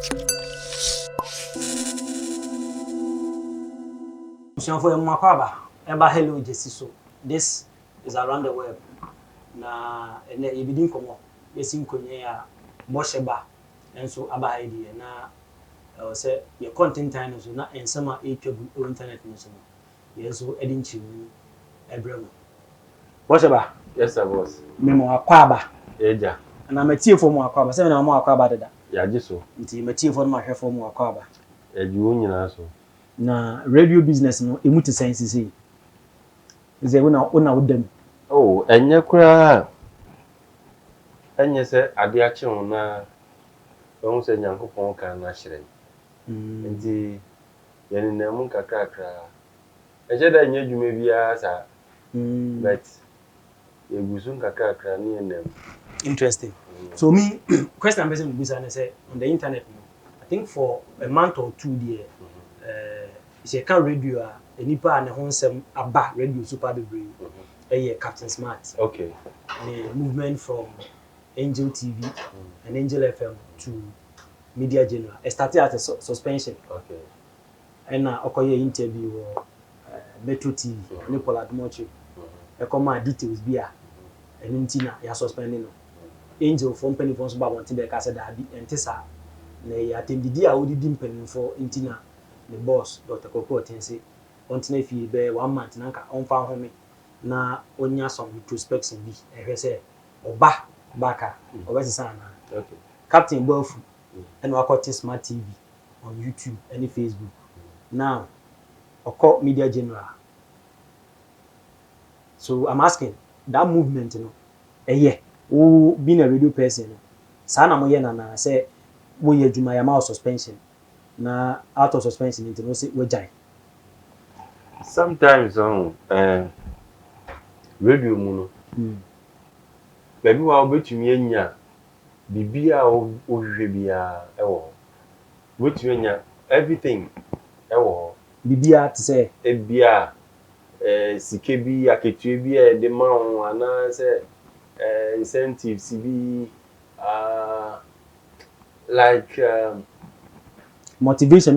For Makwaba, Eba hello Jessiso. This is around the web. Na ene ebidin komo. Yesin konye Bosheba. And so aba idea na say your content time so na ensema etwa internet no so. Yeso edin chi ebrem. Bosheba. Yes sir boss. Memo Akwaba. Eja. Na matie for mo Akwaba. Say na mo Akwaba dada. Ya giso. Nti matie for ma hwe for mo Akwaba. Eju nyina so. Na radio business no emu te sense sei. Ze una udem. Oh, enye kura. Enye se ade ache ho na ehun se Nyankopon kan na hire. Nti yene na mu kakrakra. Eje da enye dwuma bia sa. But egusun kakrakra ni enem. Interesting. So me question person be say on the internet I think for a month or two there it's a car radio enipa na ho nsem aba radio super bebre Captain Smart. Okay. The movement from Angel TV and Angel FM to Media General. It started at a suspension. Okay. And okoye interview Metro TV, Nicola Admochi. E come details bia and ntina ya suspending no. Angel from penny for so ba wanti be ka say da bi entisa na ya tendidi a wodi dimpen for ntina the boss Dr. Koko Tense ontina fi be 1 month na nka onfa home na onya some retrospection bi ehwe say oba baka obesisa na. Okay. Captain Bofu and Wakoti Smart TV on YouTube and Facebook. Now Oko Media General. So I'm asking that movement, you know, who being a radio person, you know, sana mo na say wo ye juma ya ma suspension na out of suspension into no say we jai. Sometimes radio mu no baby wa obetumi anya bibia o hwehwe bia ewo obetumi anya everything ewo bibia to say ebia sike bi aketue bi e de ma ho ana say incentives bi like motivation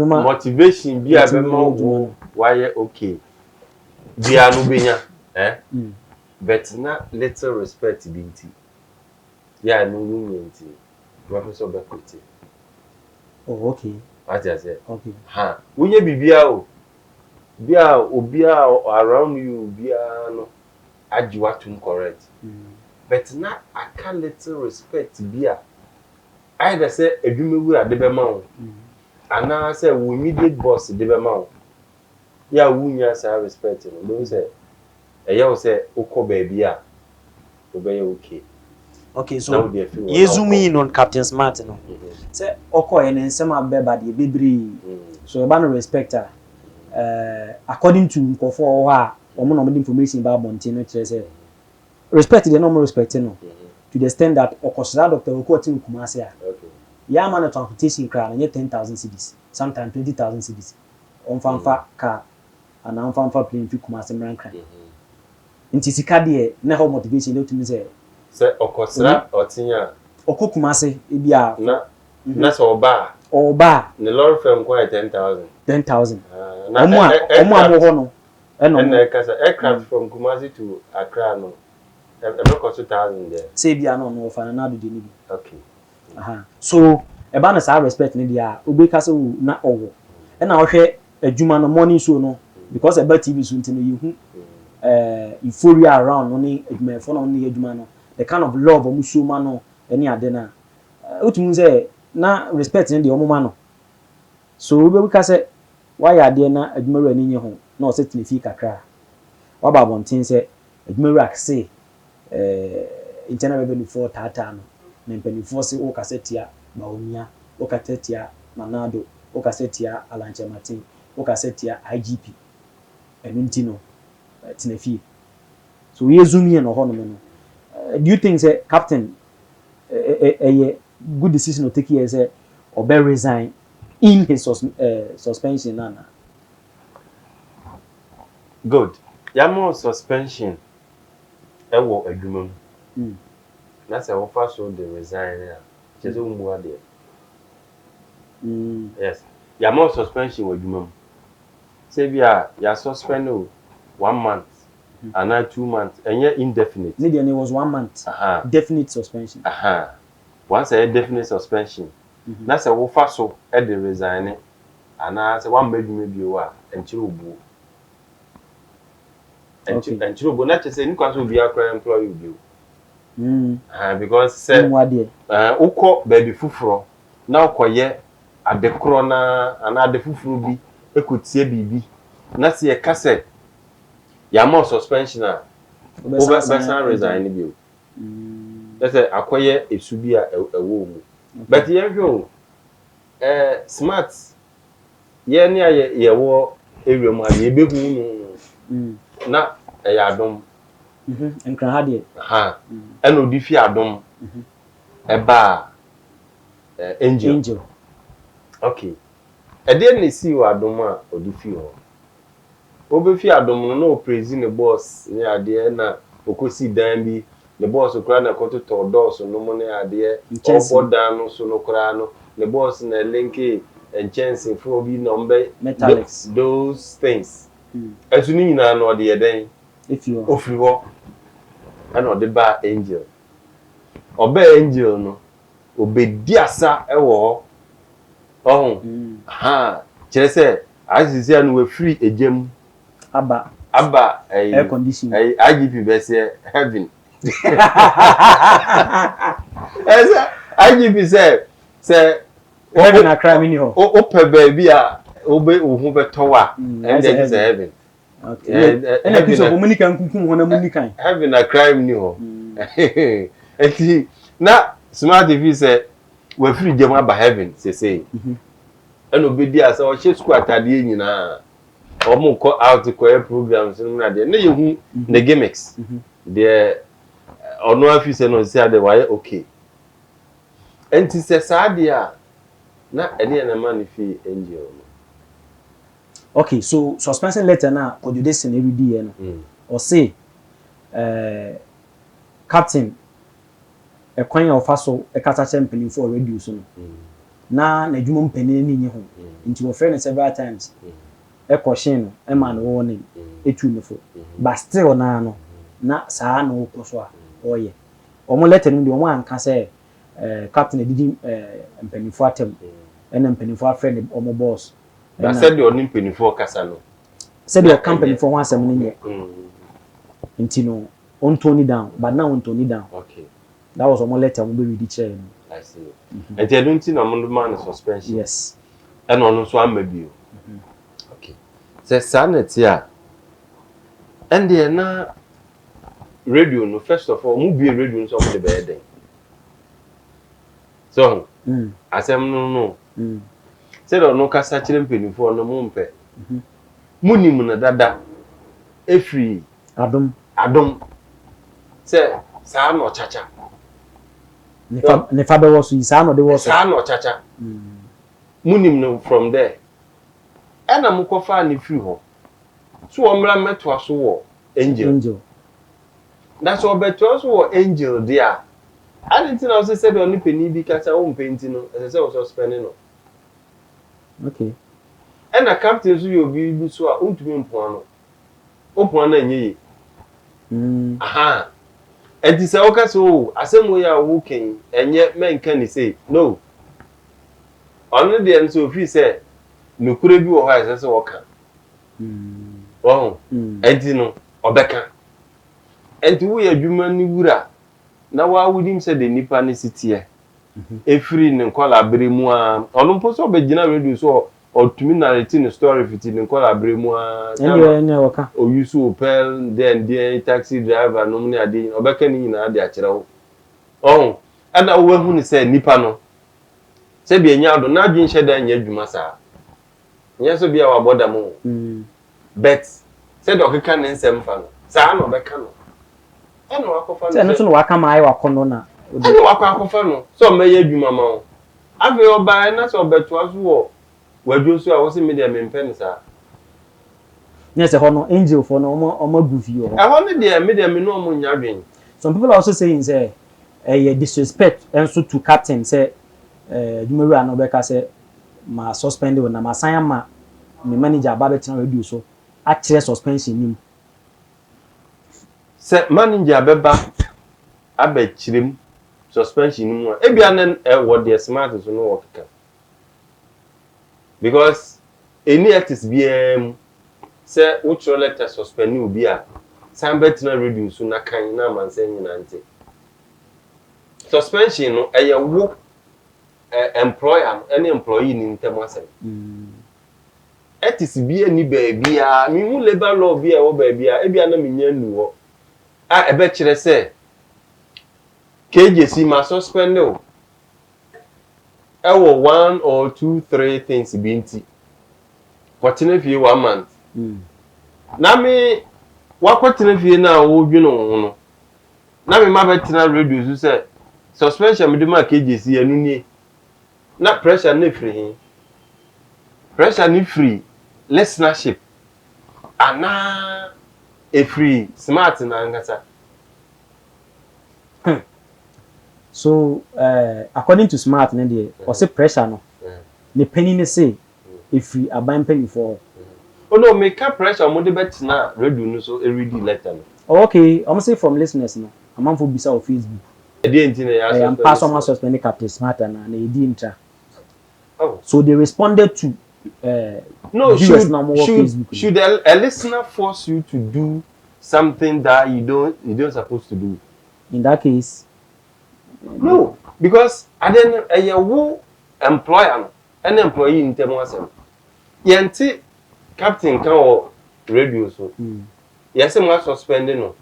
bi abema wo why okay bia no benya but not little respect binti yeah no nti professor Bekwete. Oh okay. What I say? Okay. Ha wonye bibia o bia obia around you bia no ajiwatum correct. But not I can little respect bia either say edwumewura de bema o ana say wo immediate boss de bema o ya wunya say respect no don't say eya say ukoba bia obey okay. Okay, so you zoom in on Captain Smart no. Say okoye ne nsem abeba de bebri. So e ba no respect her. According to nkofo ha omo no information about Montino tell say respect the normal respect no. To the extent that okosira Dr. Okoti Kumasi a. Okay. Ya man transportation car na 10,000 cedis, sometimes 20,000 cedis. On fanfa car and on fanfa plane fi Kumasi Mrankran. Nti sika de na how motivation dey to me say okosira otinya Kumasi e bia na so oba ne lorry firm kwa 10,000 omo ho no and aircraft from Kumasi to Accra no e cost 2,000 there say bia no fa na do de ni bi. Okay. So e ba na sa respect ni dia obi ka say na owo e na ohwe adwuma no morning show no because about TV so ntino yehu euphoria around no ni adwuma fo no ni adwuma no the kind of love omu show ma no any ade na otumu say na respect ni de omu ma no so obi ka say why ade na adwuma ru ani nye ho na o set na fi kakra wa ba bontin say adwuma ru akse internal revenue for tata no na mpanifo se o kasetia baomia o katetia manado o kasetia alanche martin o kasetia IGP enunti no tinafie so we zoom in no ho no do you think say captain a good decision to take here say obe resign in his suspension nana good yamo suspension ewo adwuma mu na say we first so the resign ya chezo mu ade Yes. Ya more suspension with you. Say ya suspend 1 month and 2 months and yeah indefinite. Maybe it was 1 month. Definite suspension. Once a definite suspension. That's a wo fa so e de resign and I say one maybe wa enchiro bu. Enchiro bu na say ni kwaso bi akra employee bi. Because say ukọ baby fufuro na ukoye adekoro na ana adefufuro bi ekotie bibi na se ye kase ya more suspension a obesan resign bi o that's akoye esubi a ewo mu but ye hwe smart ye ne ye wo area mu a ye behu no na ya adom nkran ha de ena odi fi adom eba angel okay ede na si wa adom a odi fi ho obe fi adom no no praise ne boss ni ade na okosi dan bi the boss okra na koto to doors no mo ne ade obodan no so no kra no the boss na linki and chance for bi number metallics those things asuni nyina no de yeden if you ofri ho and ode ba angel obe angel no obedi asa ewo ho kire se asisi anu we free ejam aba air condition IGP be say heaven IGP say heaven a crime in ho o pe baby a obe ohu beto wa and there is heaven okay and a piece of Dominican kukum ho na Dominican heaven a crime ni ho enti na smart TV say we free jam aba heaven say and obedi asa o she school atade nyina omo ko out ko programs no na de na yehu the gimmicks the ono afise no say ade why okay enti se saade a na ene na man fi angel okay so suspension letter na kodudesi na every no or say captain ekwan ya ofaso ekata champion for radio so no na adwuma mpani ni nye ho nti wo friend several times question no man warning etu no fo but still na saa na okoso a oye omo letter no de omo anka say captain edidi mpanifo atem ena mpanifo friend omo boss na said the oni mpanifo kasa no said the company for one asem no nye nti no on tone down but now on tone down okay that was omo letter omo be read chair no I see and they don't think am man suspension yes and on so am bio okay say sanity a and there na radio no first of all mu bi radio no so mo de be den so asem no say do no kasa kire mpenifo no mo mpe munim na dada efri adom say sa no chacha ne fa be wo so isa no de wo so sa no chacha munim no from there ena mo kofa ni free ho so omra meto aso wo angel that's all beto aso wo angel there I didn't know say be oni peni bi kasa o mpenti no say o suspend no okay ena captain so yo bi so a ontumi mpon no opon na nyeye enti say o ka so asemo ya wo ken enye menka ni say no onu de enso fi say nukure bi wo ha ese se wo ka enti no obeka enti wo ya dwuma ni wura na wa wudim say de nipa ne sitie efiri ne nkola bremu a onu mpo so obegina radio so otumi narrate ne story fiti ne nkola bremu a ene waka o yusu opel then taxi driver no muni ade obeka ni nyina ade akere wo ana wo hu ne say nipa no se bi enya do na dwin hyeda anya dwuma saa nya so bia wa boda mo bet se do keka ne nsem fa no saa no beka no eno akofa no se no so no waka mai wakono na eno wakwa akofa no so meye dwuma ma wo ave oba na so beto aso wo wadwo so a wo se media mempen saa yes e hono angel for no omo gufi yo e hono de media me no omo nya dwen some people are also saying say disrespect and so to captain say dumewura no beka say ma suspend na ma sign ma me manager aba betina radio so a chere suspension nim se manager beba abechirem suspension mu a ebia na what the smart so no work kan because any artist biem se utro letter suspend obi a san betina radio so na kan na man say nyina nte suspension no eye wo employer any employee ni ntem asem artist bia ni baabia mi hu labor law bia wo baabia ebia na menya nu wo a ebe kire se KJC ma suspend o ewo 1 or 2 3 things binti kwatene fie 1 month na me wakwatene fie na wo dwene ho no na me ma betina radio so se suspension me de ma KJC anu ni na pressure na free pressure ni free listenership ana a free smart na ngata. So according to smart na dey or say pressure no the penny ne say if we aban penny for oh no make pressure mo de betina radio no so read letter no. Okay I'm say from listeners no amam for bisa of Facebook e dey nti na ya am pass on suspend Captain Smart na e intra. Oh so they responded to no should a listener force you to do something that you don't supposed to do in that case no because and then a wo employer an employee in term wasem yenti captain kan o radio so yes mo suspend no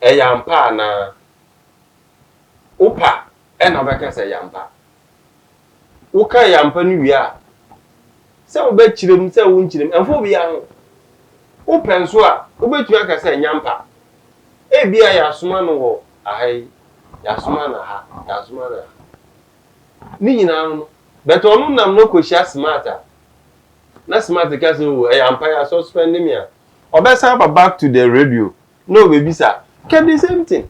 e yampa na opa e na beka say yampa wo ka yampa ni wi a se wo be kirem se wo nkirem enfo bi ya ho wo penso a wo betu aka say yampa e bia ya soma no wo ahai ya soma na ha ya soma na ni nyina no but onu nam no koshia smarter na smart ka so e yampa ya suspend me a obesa back to the radio no baby sir kept the same thing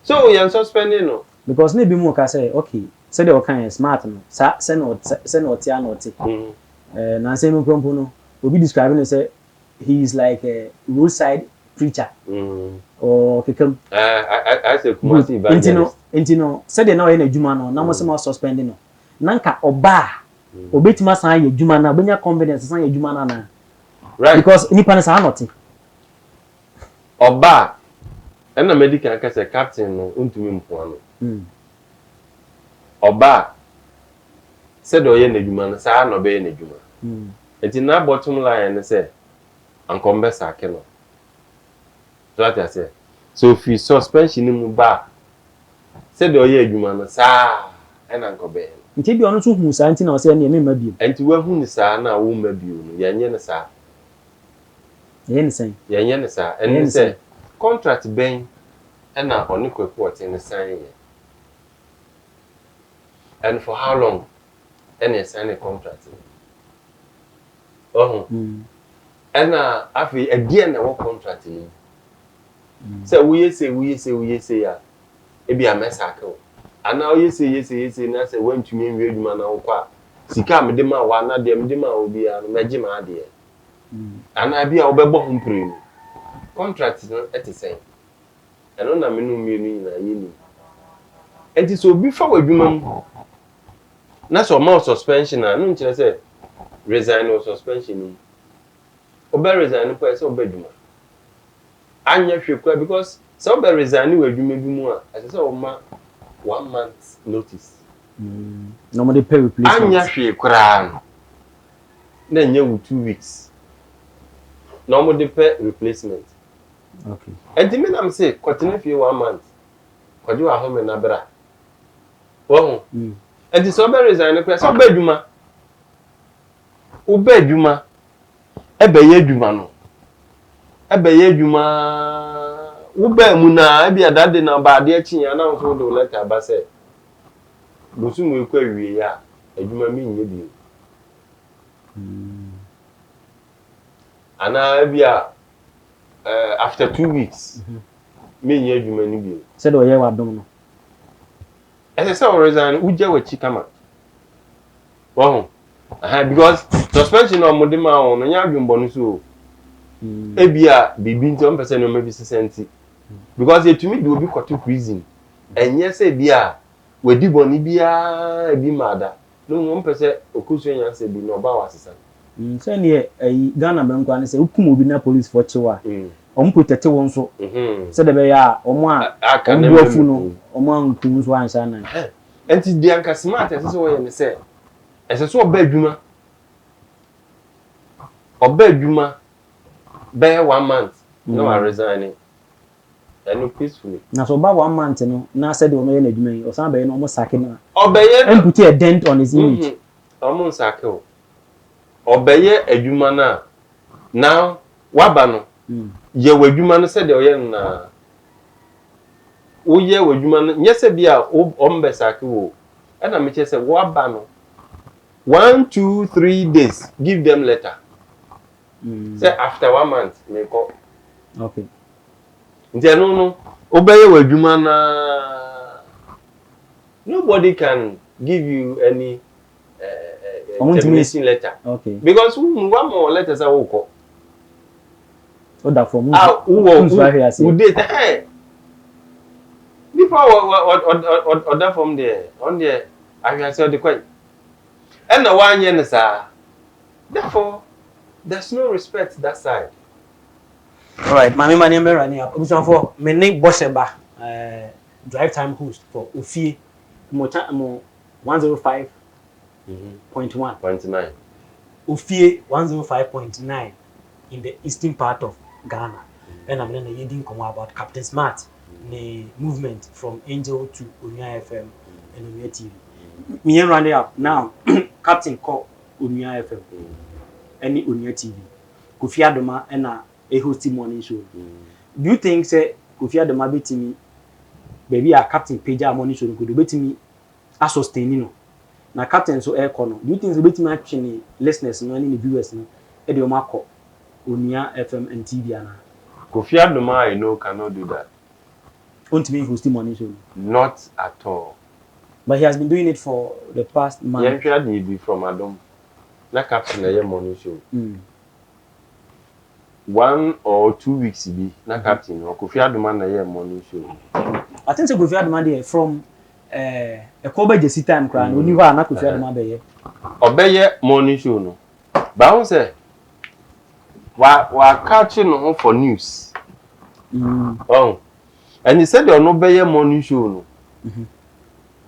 so we are suspending no because ne bi mu ka say okay say the kind smart no say no tia no ti na say me krompo no obi describing say he is like a roadside preacher or kekam I say kumasi evangelist intino say the na o ye na adwuma no na mo say mo suspending no nanka oba obetima san ye adwuma na obenya confidence san ye adwuma na right because nipa na san not oba na medical ka say captain no untumi mpo ano oba said o ye na adwuma na sa no be ye na adwuma enti na bottom line ne say ankombe sa ke no that I say so if suspension mu ba said o ye adwuma na sa na ankobe nti bi ono so hu sa nti na o say na me ma bi enti wa hu ni sa na wo ma bi no yenye ne sa yenye ne sa eni say contract ben na oni kwekwo ne sign ye and for how long any sign a contract and afi again na what contract ni say we say ya e bia mesaka o ana we say na say when to me adwuma na kwa sika me de ma wa na de me de ma obi a meji ma de ana bia obebo ho mpre contract no etisen eno na me no mienu na yeni enti so obi fa wadwuma mu na so ma suspension na no nkire say resign or suspension ni oba resign po say oba dwuma anya hwekwa because so oba resign wadwuma bi mu a ase say o ma 1 month notice no mo dey pay replacement anya hwekra na nya 2 weeks no mo dey pay replacement okay and me na me say continue for 1 month kwaji wa home na bra wo and so oba resign ko so oba dwuma oba dwuma ebe ye dwuma no ebe ye dwuma oba mu na e bia dade na ba de achi ya na so do letter ba say bosumu ekwa wie ya adwuma mi nye bi ana bia after 2 weeks me nye adwuma ni bi said o ye wa dom no ese say o resign uje wa chikama wo Because suspension on modema on nya adwumbo no so ebia bibi nti on person no maybe senti because it to me do obi koto prison enye se bia wedi boni bia ebi mada no on person okusu nya se bi no ba wasesa say ne Ghana banko an say hukum obi na police for chewa om protect won so say de be ya omo a obuafu no omo ankum so ansa na enti di anka smart ese so ye ne say ese so oba adwuma be 1 month no I resign and peacefully na so ba 1 month no na said o no ye na adwuma yi o san be no omo sake na obeye and put a dent on his image omo sake o obeye adwuma na now waba no ye wadwuma no said o ye na o ye wadwuma no nye se bia o mbe sake wo e na me che se waba no 1 2 3 days give them letter say after 1 month me go okay ntia no obeye wadwuma na nobody can give you any termination letter okay because one more letters are woko order from who date before order from there on there I say the quite and the one year sir therefore there's no respect that side. All right, mami mani me rani up obusan for me ne Bosheba drive time host for Ofie mo 105.1 0.9 Ofie 105.9 in the eastern part of Ghana. And I'm going to komo about Captain Smart the movement from Angel to Onya FM and Onya TV. Me round up now Captain call Onya FM any Onya TV. Kofi Adoma and a hosting morning show. Do you think say Kofi Adoma bet me baby a Captain page a morning show could bet me a sustain no. Na Captain so air corner. Do you think the bet me actually listeners no any viewers no e de o mako Onya FM and TV ana. Kofi Adoma I know cannot do that. Won't be hosting morning show. Not at all. But he has been doing it for the past month. Yeah, he be from Adom. Na Captain a morning show. 1 or 2 weeks be na Captain or Kofi Adoma na morning show. I think say Kofi Adoma dey from a Kobe Jesi time crown. Oni ho na Kofi Adoma be ye. Obeye morning show no. Ba won say wa catching no for news. Oh. And he said no be morning show no.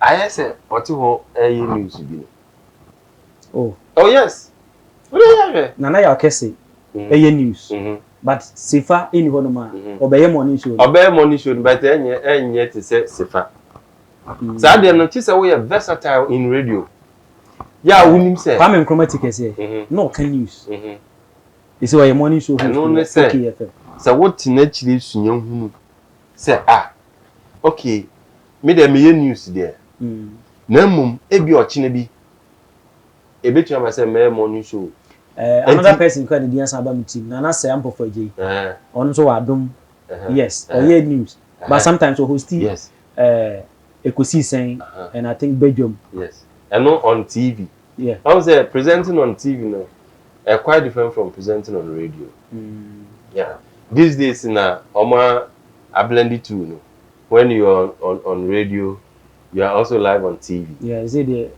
I say what ho news be. Oh yes. Nana ya kese news. But Sifa any ho no ma obeye morning show. Obeye morning show but enye to say Sifa. So dey no say we are versatile in radio. Yeah, we say Kwame Nkrumah say no can news. This is morning show. No say. So what in actually sunya hunu. Say okay. Me dey me news there. Na mum ebi ochine bi. Ebetu am say me morning show. Another person called the answer about me team. Nana say am for je. On so adom. Yes, or yeah news. But sometimes we host yes. Ekosi saying and I think Belgium. Yes. And no on TV. Yeah. I was presenting on TV now. Quite different from presenting on radio. Yeah. These days na Oma I blend it too, you know. When you're on radio, you are also live on TV. Yeah, is it the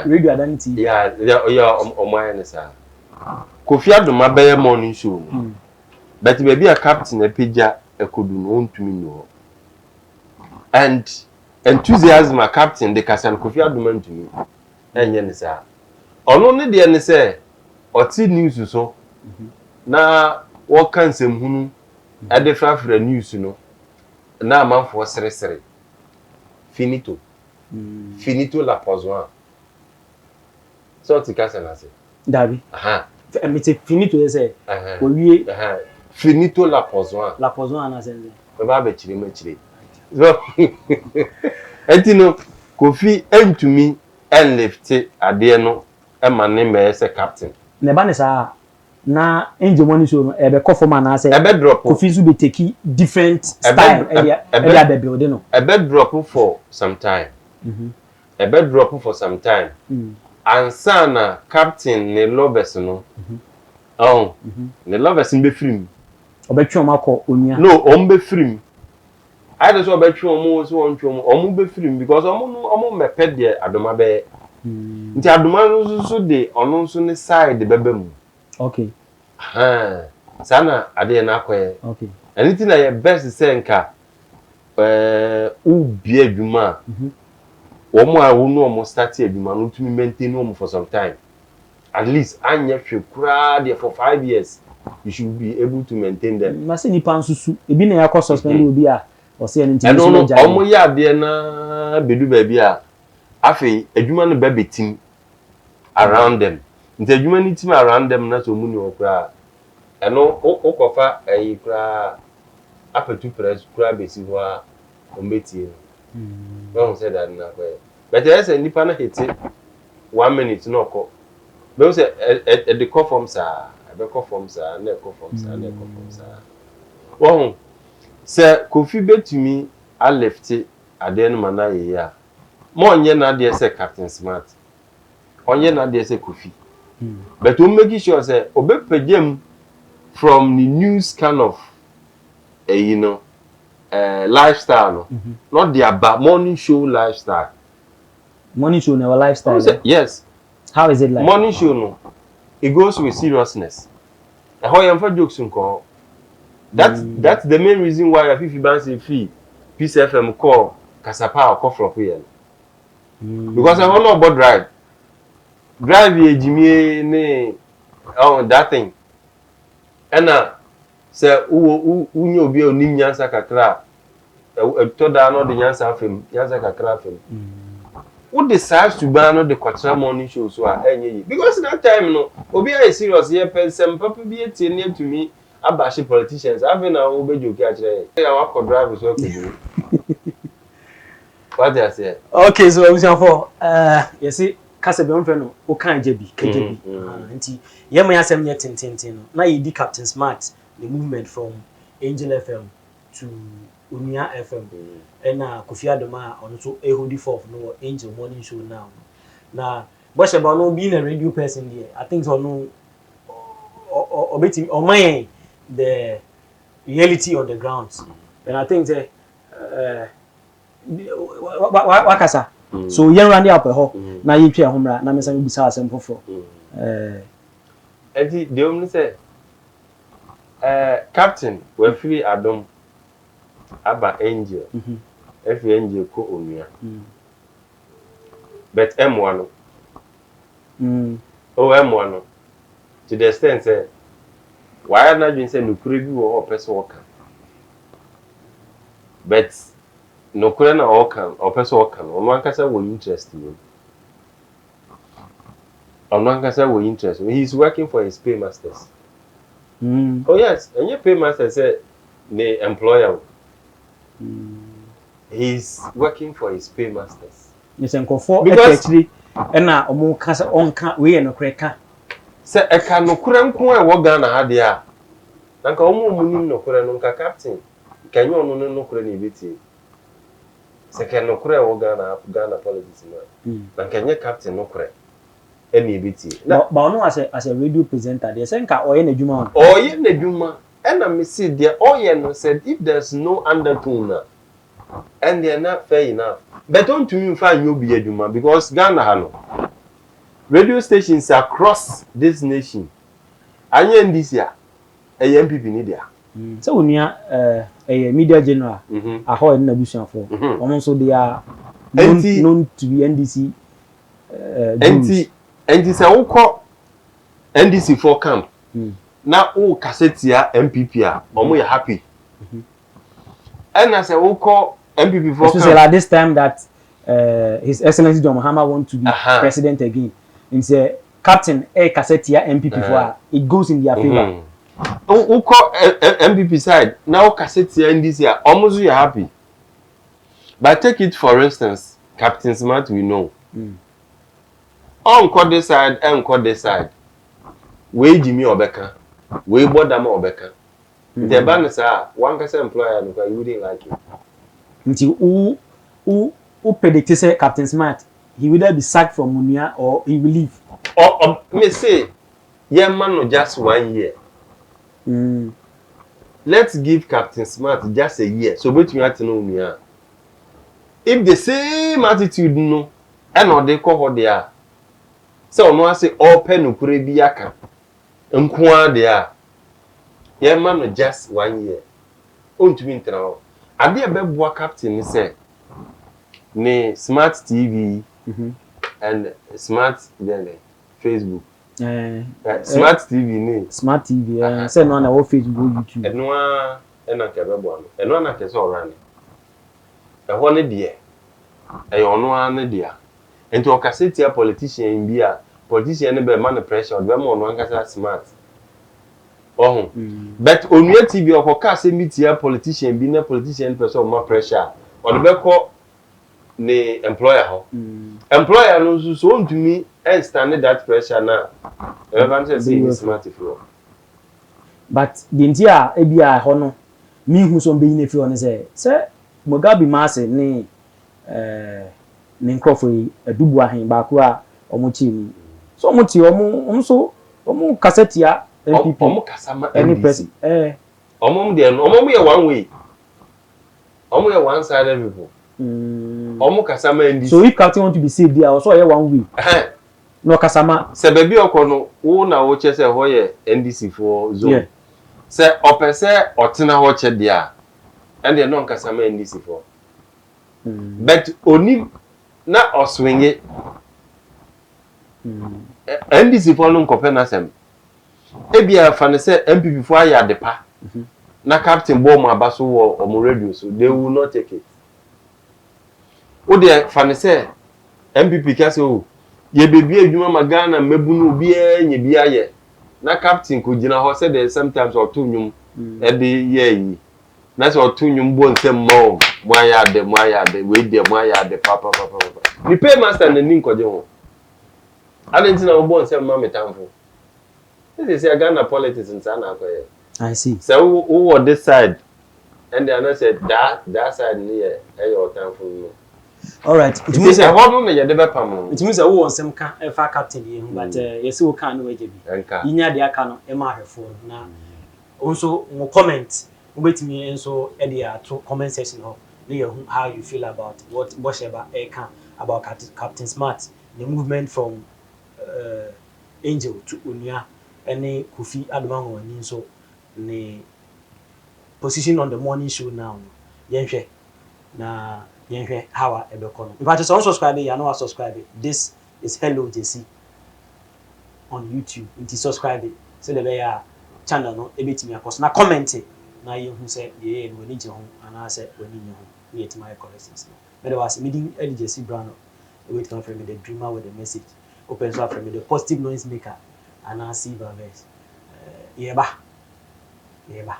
radio and TV? Yeah, Oma and sir. Kofi Adoma be morning show. But maybe a Captain a pija e could no to me no. And enthusiasm a Captain the Kasan Kofi Adoma to me. And yen sir. Only the yen say or see news so. Na what can some hunu at the for the news, you know. Na man for sere. Finito. Finito la pozoa. So ti Kasan say. Dabi. Me say finito say. We finito la pozoa. La pozoa na sense. We ba be chire. So etino Kofi entumi en lift ade no e ma ne me say Captain. Ne ba ne sa na Angel morning show no e be call for man na say e be drop Kofi su be take different style e be build no e be drop for some time e be drop for some time ansana captain ne lovers no oh ne lovers be film obetwe omako onua no be film I just obetwe omo so ontwe be film because omo mepe de adoma be nti adoma so de ono nso ne side bebe mu okay sana ade na akoye okay anything na your best say nka ubi adwuma omo a wo no omo start adwuma no to maintain omo for some time at least anya hwe kura there for 5 years you should be able to maintain them mase nipa nsusu ebi na yakọ suspend obi a o se en tin no omo ya de na bedu ba bi a afi adwuma no ba betim around them nti adwuma ni team around them na so mu ni okura eno okofa ayi kura apetu press kura besi ho a ombetie no say that na kwa but yes nipa na hiti 1 minute no ko be say e de call from sa e be call from sa na call from sa na call from sa wo say Kofi betumi a left ade no mana ye ya mo onye na de say Captain Smart onye na de say Kofi but we make sure say obepagem from the news kind of you know lifestyle no not their morning show lifestyle morning show never lifestyle yes how is it like morning show no it goes with seriousness and how you for jokes nko that's the main reason why Afifi Bansi fee Peace FM call Kasapa or call from here because I want no about drive ye Jimmy ne that thing and say unyo obi onim nyansa kakra to da no de nyansa afem nyansa kakra afem who decides to ban no the cultural morning show so enye because that time no obi are serious here person papa bi etie near to me abashi politicians have na obi joke a kire ya wa ko drive so ko what they say okay so we say for you see kase be onfe no o kan jebi kejebi nti yema yasem nye tintintin no na yedi Captain Smart the movement from Angel FM to Unia FM and Kofi Adoma also hold forth no Angel morning show now na but about no being a radio person here I think so no or my the reality on the ground and I think that wakasa so yen rande up ho na yetwe ahomra na mesa bisa asem foforo enti de omni say Captain we free Adom aba Angel every Angel ko onua but M1 M1 to the extent say why not been say nukure bi wo person work but nukure na o person work no ankasa wo interest in ankasa wo interest he's working for his paymasters. Oh yes, and your paymaster said the employer he's working for his paymasters. Yes, and actually and na omo kasa onka we no kreka say e ka no kura nko e wo Ghana ha de a nanka omo munim no kura no nka captain kanyo no no kura ni beti se ka no kura e wo Ghana politics no nanka nye captain no kura any beti but no as a radio presenter they say nka oye na djuma oye na djuma and I see there oye no said if there's no undertone and they're not fair enough but don't you find you be adwuma because Ghana ha no radio stations across this nation anya ndisi a MPP ni dia so unia media general aho na busuafo omo so they are known to be NDC enti se wukọ NDC for camp na o cassette ya MPP a omo ya happy and na se wukọ MPP for camp especially at this time that His Excellency John Mahama want to be president again and say captain cassette ya MPP for it goes in their favor wukọ MPP side na o cassette ya NDC a omo so ya happy but take it for instance Captain Smart we know on this side and this side we Jimmy Obeka we Bodama Obeka the ban say one person employer no you wouldn't like it nti u predict say Captain Smart he will either be sacked from Unia or he will leave. Or me say, yeah, man, no, just 1 year. Let's give Captain Smart just a year. So between you to know me. If the same attitude no, and or they call what they are. So no, I say all pen no kure biaka. Nkwa they are. Yeah, man, no, just 1 year. To me now. I be a beboa captain say. Ne Smart TV and Smart then Facebook. Smart TV ne. Smart TV. Say no na wo Facebook YouTube. Eno a na ke beboa no. Eno na ke so ran. Ho ne de. E ono a ne de a. Enti o kaseti a politician bi a politician ne be man pressure, be mo no ankasa smart. Oh. But Onua TV o ko ka se meetia politician bi na politician person more pressure. O de be ko ne employer ho. Employer no so on to me and stand that pressure na. Everyone say smart if. But the entire ebia ho no me hu so be yin fi on say Mugabe Mase ne ne nkrofo yi adubu ahen ba ko a omo chi ni. So omo ti omo kasetia NPP. Omo kasama any person. Omo de no omo ye one way. Omo ye one sided people. Omo kasama NDC. So if captain want to be saved there also one way. No kasama. Se baby okono wo na wo che se ho ye NDC for zone. Yeah. Se opese otena ho che dia. And they no kasama NDC for. But oni na oswinge. NDC for no nkope na sem. Ebia fa ne se MPP for aya depa. Na captain bo mo abaso wo omo radio so they will not take it. O de fa ne se MPP kase o ye bebi adwuma magana mebunu obi enye bi aye na captain ko gina ho se de sometimes oto nwum e de ye yi na se oto nwum bo nsem mo aya de we de mo aya de papa ni pay master na ni nkoje ho adenti na bo nsem ma metamfo this is Ghana politics in Sana akoye. I see. So who on this side and then I said that side near your time for me. All right. It means I want me the pam. It means I want some fa captain here, but yes we can no eje bi. Inya de aka no e ma hwefo na also mo comment obetimi enso e dey to comment section ho how you feel about what Bosheba Eka about Captain Smart, the movement from Angel to Unia any Kofi Adumango and so the position on the morning show now. Yenhwe na yenhwe how ebekono. If I just unsubscribe, you know subscribe. This is Hello JC on YouTube. Inti subscribe so the channel no ebetimi akos na comment na you who say yeah we need you and I say we need you here to my corrections. But there was meeting JC Brown wait come from the dreamer with the message open source from the positive noise maker and I see verse yeba yeba